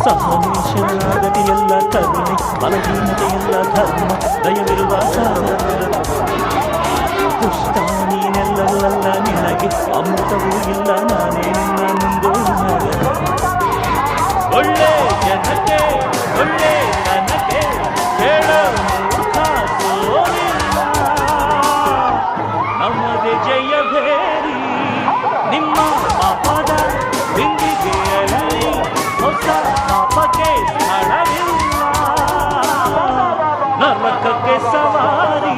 ಸಹನೇಶನಾಗದಿಯಲ್ಲ ಕರುಣೆ ಬಲಹೀನತೆಯಲ್ಲ ಧರ್ಮ ದಯವಿರುವ ಪುಷ್ಟ ನೀನೆಲ್ಲಲ್ಲ ನಿನಗೆ ಅಮೃತವೂ ಇಲ್ಲ ನಾನೇ ನಿನ್ನ ಮುಂದೆ ಒಳ್ಳೆ ಜನಕ್ಕೆ ಒಳ್ಳೆ ನನಗೆ ಹೇಳೋ ಮೂರ್ಖ ಸೋಲಿಲ್ಲ ನಮ್ಮದೇ ಜಯ ಭೇರಿ ನಿಮ್ಮ ಪಾಪದ ಬಿಂದಿಗೆಯಲ್ಲಿ ಹೊಸ ಪಾಪಕ್ಕೆ ಸ್ಥಳವಿಲ್ಲ ನರಕಕ್ಕೆ ಸವಾರಿ